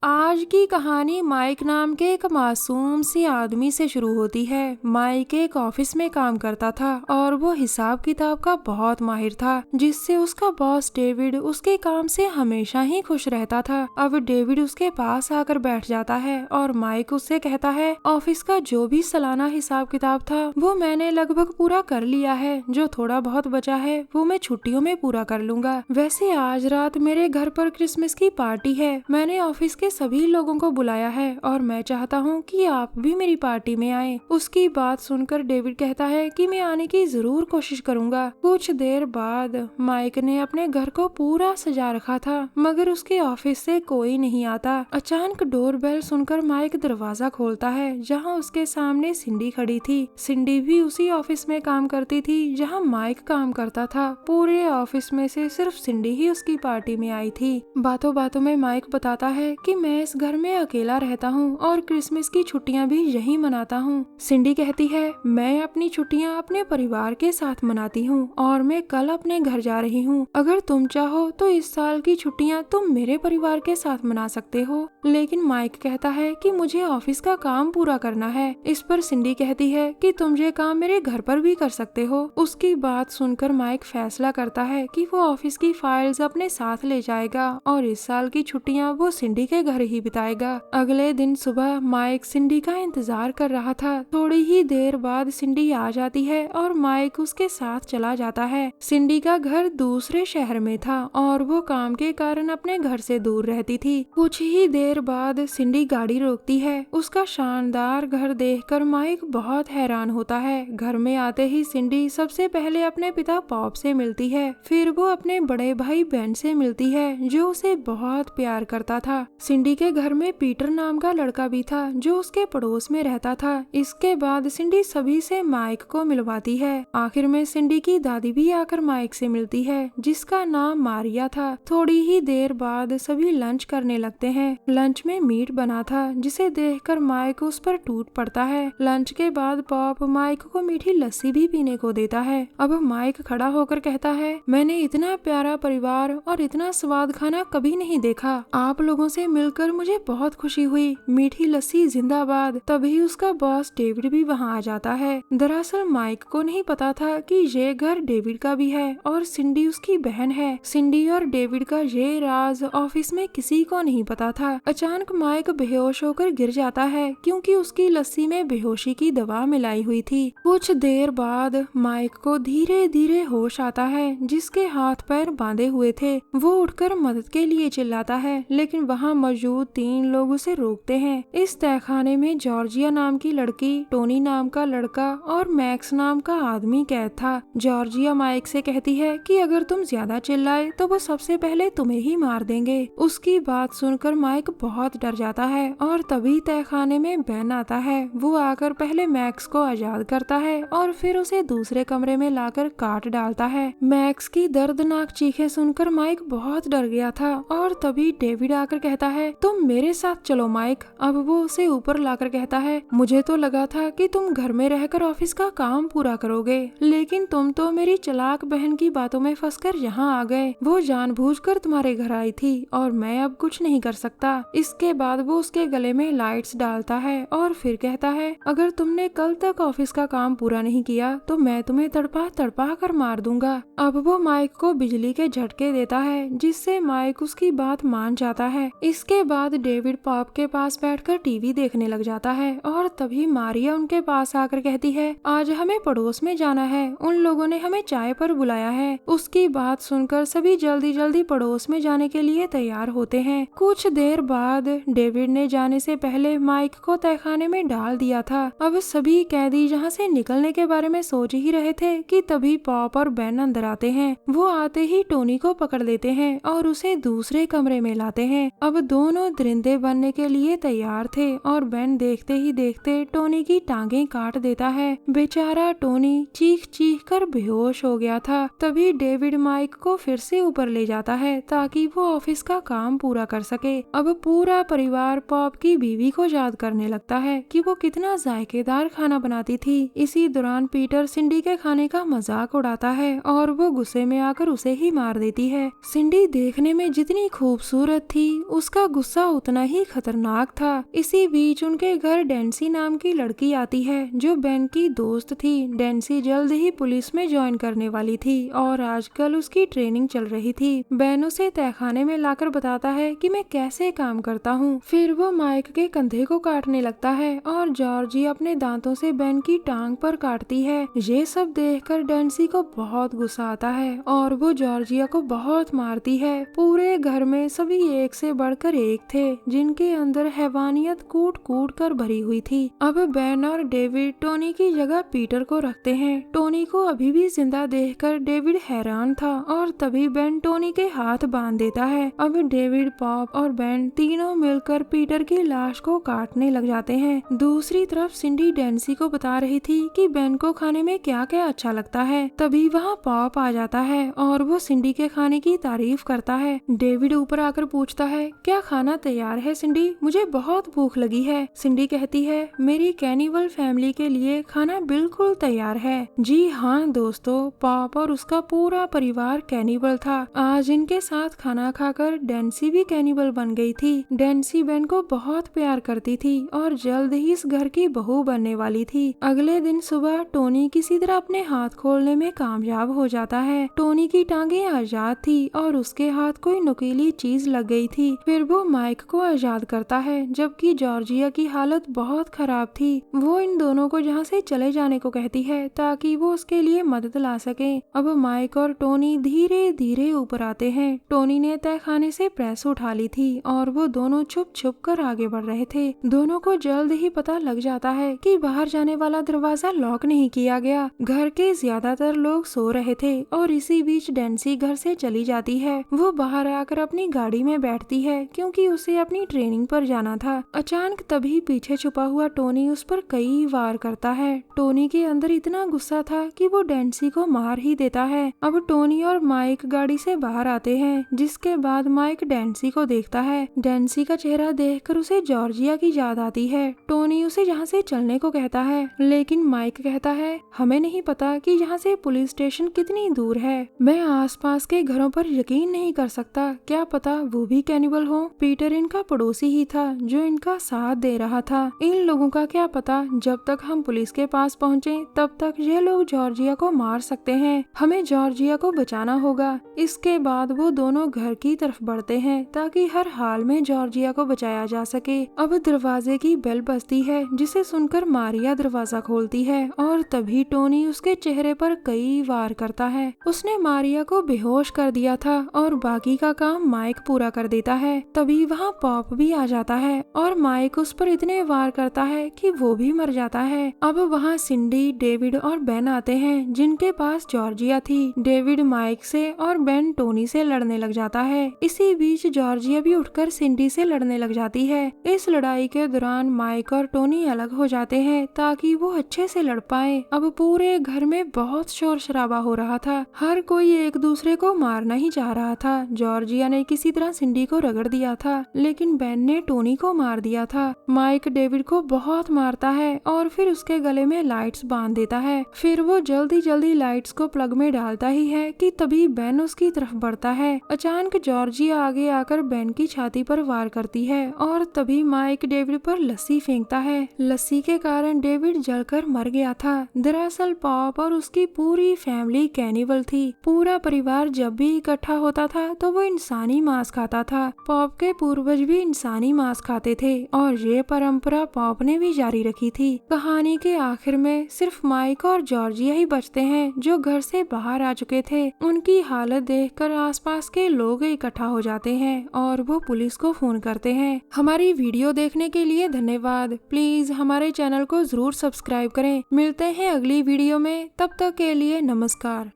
आज की कहानी माइक नाम के एक मासूम सी आदमी से शुरू होती है। माइक एक ऑफिस में काम करता था और वो हिसाब किताब का बहुत माहिर था, जिससे उसका बॉस डेविड उसके काम से हमेशा ही खुश रहता था। अब डेविड उसके पास आकर बैठ जाता है और माइक उससे कहता है, ऑफिस का जो भी सालाना हिसाब किताब था वो मैंने लगभग पूरा कर लिया है। जो थोड़ा बहुत बचा है वो मैं छुट्टियों में पूरा कर लूंगा। वैसे आज रात मेरे घर पर क्रिसमस की पार्टी है। मैंने ऑफिस के सभी लोगों को बुलाया है और मैं चाहता हूँ कि आप भी मेरी पार्टी में आए। उसकी बात सुनकर डेविड कहता है कि मैं आने की जरूर कोशिश करूंगा। कुछ देर बाद माइक ने अपने घर को पूरा सजा रखा था, मगर उसके ऑफिस से कोई नहीं आता। अचानक डोरबेल सुनकर माइक दरवाजा खोलता है, जहाँ उसके सामने सिंडी खड़ी थी। सिंडी भी उसी ऑफिस में काम करती थी जहाँ माइक काम करता था। पूरे ऑफिस में से सिर्फ सिंडी ही उसकी पार्टी में आई थी। बातों बातों में माइक बताता है कि मैं इस घर में अकेला रहता हूँ और क्रिसमस की छुट्टियाँ भी यहीं मनाता हूँ। सिंडी कहती है, मैं अपनी छुट्टियाँ अपने परिवार के साथ मनाती हूँ और मैं कल अपने घर जा रही हूँ। अगर तुम चाहो तो इस साल की छुट्टियाँ तुम मेरे परिवार के साथ मना सकते हो। लेकिन माइक कहता है कि मुझे ऑफिस का काम पूरा करना है। इस पर सिंडी कहती है कि तुम ये काम मेरे घर पर भी कर सकते हो। उसकी बात सुनकर माइक फैसला करता है कि वो ऑफिस की फाइल्स अपने साथ ले जाएगा और इस साल की छुट्टियां वो सिंडी के घर ही बिताएगा। अगले दिन सुबह माइक सिंडी का इंतजार कर रहा था। थोड़ी ही देर बाद सिंडी आ जाती है और माइक उसके साथ चला जाता है। सिंडी का घर दूसरे शहर में था और वो काम के कारण अपने घर से दूर रहती थी। कुछ ही देर बाद सिंडी गाड़ी रोकती है। उसका शानदार घर देखकर माइक बहुत हैरान होता है। घर में आते ही सिंडी सबसे पहले अपने पिता पॉप से मिलती है, फिर वो अपने बड़े भाई बेन से मिलती है जो उसे बहुत प्यार करता था। सिंडी के घर में पीटर नाम का लड़का भी था जो उसके पड़ोस में रहता था। इसके बाद सिंडी सभी से माइक को मिलवाती है। आखिर में सिंडी की दादी भी आकर माइक से मिलती है, जिसका नाम मारिया था। थोड़ी ही देर बाद सभी लंच करने लगते हैं। लंच में मीट बना था, जिसे देखकर माइक उस पर टूट पड़ता है। लंच के बाद पॉप माइक को मीठी लस्सी भी पीने को देता है। अब माइक खड़ा होकर कहता है, मैंने इतना प्यारा परिवार और इतना स्वाद खाना कभी नहीं देखा। आप लोगों से मिलकर मुझे बहुत खुशी हुई। मीठी लस्सी जिंदाबाद। तभी उसका बॉस डेविड भी वहाँ आ जाता है। दरअसल माइक को नहीं पता था कि ये घर डेविड का भी है और सिंडी उसकी बहन है। सिंडी और डेविड का ये राज ऑफिस में किसी को नहीं पता था। अचानक माइक बेहोश होकर गिर जाता है, क्योंकि उसकी लस्सी में बेहोशी की दवा मिलाई हुई थी। कुछ देर बाद माइक को धीरे धीरे होश आता है। जिसके हाथ पैर बांधे हुए थे वो उठकर मदद के लिए चिल्लाता है, लेकिन वहाँ मौजूद 3 लोग उसे रोकते हैं। इस तहखाने में जॉर्जिया नाम की लड़की, टोनी नाम का लड़का और मैक्स नाम का आदमी कैद था। जॉर्जिया माइक से कहती है कि अगर तुम ज्यादा चिल्लाए तो वो सबसे पहले तुम्हें ही मार देंगे। उसकी बात सुनकर माइक बहुत डर जाता है और तभी तहखाने में बेन आता है। वो आकर पहले मैक्स को आजाद करता है और फिर उसे दूसरे कमरे में लाकर काट डालता है। मैक्स की दर्दनाक चीखें सुनकर माइक बहुत डर गया था और तभी डेविड आकर कहता है, तुम मेरे साथ चलो माइक। अब वो उसे ऊपर लाकर कहता है, मुझे तो लगा था कि तुम घर में रहकर ऑफिस का काम पूरा करोगे, लेकिन तुम तो मेरी चालाक बहन की बातों में फंसकर यहाँ आ गए। वो जानबूझकर तुम्हारे घर आई थी और मैं अब कुछ नहीं कर सकता। इसके बाद वो उसके गले में लाइट्स डालता है और फिर कहता है, अगर तुमने कल तक ऑफिस का काम पूरा नहीं किया तो मैं तुम्हें तड़पा तड़पा कर मार दूंगा। अब वो माइक को बिजली के झटके देता है, जिससे माइक उसकी बात मान जाता है। इसके बाद डेविड पॉप के पास बैठकर टीवी देखने लग जाता है और तभी मारिया उनके पास आकर कहती है, आज हमें पड़ोस में जाना है, उन लोगों ने हमें चाय पर बुलाया है। उसकी बात सुनकर सभी जल्दी जल्दी पड़ोस में जाने के लिए तैयार होते हैं। कुछ देर बाद डेविड ने जाने से पहले माइक को तहखाने में डाल दिया था। अब सभी कैदी यहाँ से निकलने के बारे में सोच ही रहे थे कि तभी पॉप और बेन अंदर आते हैं। वो आते ही टोनी को पकड़ लेते हैं और उसे दूसरे कमरे में लाते हैं। अब दोनों दरिंदे बनने के लिए तैयार थे और बेन देखते ही देखते टोनी की टांगें काट देता है। बेचारा टोनी चीख चीख कर बेहोश हो गया था। तभी डेविड माइक को फिर से ऊपर ले जाता है ताकि वो ऑफिस का काम पूरा कर सके। अब पूरा परिवार पॉप की बीवी को याद करने लगता है कि वो कितना जायकेदार खाना बनाती थी। इसी दौरान पीटर सिंडी के खाने का मजाक उड़ाता है और वो गुस्से में आकर उसे ही मार देती है। सिंडी देखने में जितनी खूबसूरत थी, उसका गुस्सा उतना ही खतरनाक था। इसी बीच उनके घर डेंसी नाम की लड़की आती है जो बेन की दोस्त थी। डेंसी जल्द ही पुलिस में ज्वाइन करने वाली थी और आजकल उसकी ट्रेनिंग चल रही थी। बेन उसे तहखाने में लाकर बताता है कि मैं कैसे काम करता हूँ। फिर वो माइक के कंधे को काटने लगता है और जॉर्जिया अपने दांतों से बेन की टांग पर काटती है। ये सब देखकर डेंसी को बहुत गुस्सा आता है और वो जॉर्जिया को बहुत मारती है। पूरे घर में सभी एक से बढ़कर एक थे जिनके अंदर हैवानियत कूट कूट कर भरी हुई थी। अब बेन और डेविड टोनी की जगह पीटर को रखते हैं। टोनी को अभी भी जिंदा देखकर डेविड हैरान था और तभी बेन टोनी के हाथ बांध देता है। अब डेविड, पॉप और बेन तीनों मिलकर पीटर की लाश को काटने लग जाते हैं। दूसरी तरफ सिंडी डेंसी को बता रही थी कि बेन को खाने में क्या क्या अच्छा लगता है। तभी वहाँ पॉप आ जाता है और वो सिंडी के खाने की तारीफ करता है। डेविड ऊपर आकर पूछता है, क्या खाना तैयार है सिंडी? मुझे बहुत भूख लगी है। सिंडी कहती है, मेरी कैनिबल फैमिली के लिए खाना बिल्कुल तैयार है। जी हाँ दोस्तों, पॉप और उसका पूरा परिवार कैनिबल था। आज इनके साथ खाना खाकर डेंसी भी कैनिबल बन गई थी। डेंसी बेन को बहुत प्यार करती थी और जल्द ही इस घर की बहू बनने वाली थी। अगले दिन सुबह टोनी किसी तरह अपने हाथ खोलने में कामयाब हो जाता है। टोनी की टांगें आजाद थी और उसके हाथ कोई नुकीली चीज लग गई थी। फिर वो माइक को आजाद करता है, जबकि जॉर्जिया की हालत बहुत खराब थी। वो इन दोनों को यहाँ से चले जाने को कहती है ताकि वो उसके लिए मदद ला सके। अब माइक और टोनी धीरे धीरे ऊपर आते हैं। टोनी ने तहखाने से प्रेस उठा ली थी और वो दोनों छुप छुप कर आगे बढ़ रहे थे। दोनों को जल्द ही पता लग जाता है कि बाहर जाने वाला दरवाजा लॉक नहीं किया गया। घर के ज्यादातर लोग सो रहे थे और इसी बीच डेंसी घर से चली जाती है। वो बाहर आकर अपनी गाड़ी में बैठती है क्योंकि उसे अपनी ट्रेनिंग पर जाना था। अचानक तभी पीछे छुपा हुआ टोनी उस पर कई वार करता है। टोनी के अंदर इतना गुस्सा था कि वो डेंसी को मार ही देता है। अब टोनी और माइक गाड़ी से बाहर आते हैं, जिसके बाद माइक डेंसी को देखता है। डेंसी का चेहरा देखकर उसे जॉर्जिया की याद आती है। टोनी उसे यहाँ से चलने को कहता है, लेकिन माइक कहता है, हमें नहीं पता कि यहाँ से पुलिस स्टेशन कितनी दूर है। मैं आसपास के घरों पर यकीन नहीं कर सकता, क्या पता वो भी कैनिबल हो। पीटर इनका पड़ोसी ही था जो इनका साथ दे रहा था। इन लोगों का क्या पता, जब तक हम पुलिस के पास पहुँचे तब तक ये लोग जॉर्जिया को मार सकते हैं। हमें जॉर्जिया को बचाना होगा। इसके बाद वो दोनों घर की तरफ बढ़ते हैं ताकि हर हाल में जॉर्जिया को बचाया जा सके। अब दरवाजे की बेल बजती है, जिसे सुनकर मारिया दरवाजा खोलती है और तभी टोनी उसके चेहरे पर कई वार करता है। उसने मारिया को बेहोश कर दिया था और बाकी का काम माइक पूरा कर देता है। तभी वहाँ पॉप भी आ जाता है और माइक उस पर इतने वार करता है कि वो भी मर जाता है। अब वहाँ सिंडी, डेविड और बेन आते हैं जिनके पास जॉर्जिया थी। डेविड माइक से और बेन टोनी से लड़ने लग जाता है। इसी बीच जॉर्जिया भी उठकर सिंडी से लड़ने लग जाती है। इस लड़ाई के दौरान माइक और टोनी अलग हो जाते हैं ताकि वो अच्छे से लड़ पाए। अब पूरे घर में बहुत शोर शराबा हो रहा था। हर कोई एक दूसरे को मारना ही चाह रहा था। जॉर्जिया ने किसी तरह सिंडी को रगड़ दिया था, लेकिन बेन ने टोनी को मार दिया था। माइक डेविड को बहुत मारता है और फिर उसके गले में लाइट्स बांध देता है। फिर वो जल्दी लाइट्स को प्लग में डालता ही है कि तभी बेन उसकी तरफ बढ़ता है। अचानक जॉर्जिया आगे आकर बेन की छाती पर वार करती है और तभी माइक डेविड पर लस्सी फेंकता है। लस्सी के कारण डेविड जलकर मर गया था। दरअसल पॉप और उसकी पूरी फैमिली कैनिबल थी। पूरा परिवार जब भी इकट्ठा होता था तो वो इंसानी मांस खाता था। पॉप के पूर्वज भी इंसानी मांस खाते थे और ये परंपरा पॉप ने भी जारी रखी थी। कहानी के आखिर में सिर्फ माइक और जॉर्जिया ही बचते हैं जो घर से बाहर आ चुके थे। उनकी हालत देखकर आसपास के लोग इकट्ठा हो जाते हैं और वो पुलिस को फोन करते हैं। हमारी वीडियो देखने के लिए धन्यवाद। प्लीज हमारे चैनल को जरूर सब्सक्राइब करें। मिलते हैं अगली वीडियो में, तब तक के लिए नमस्कार।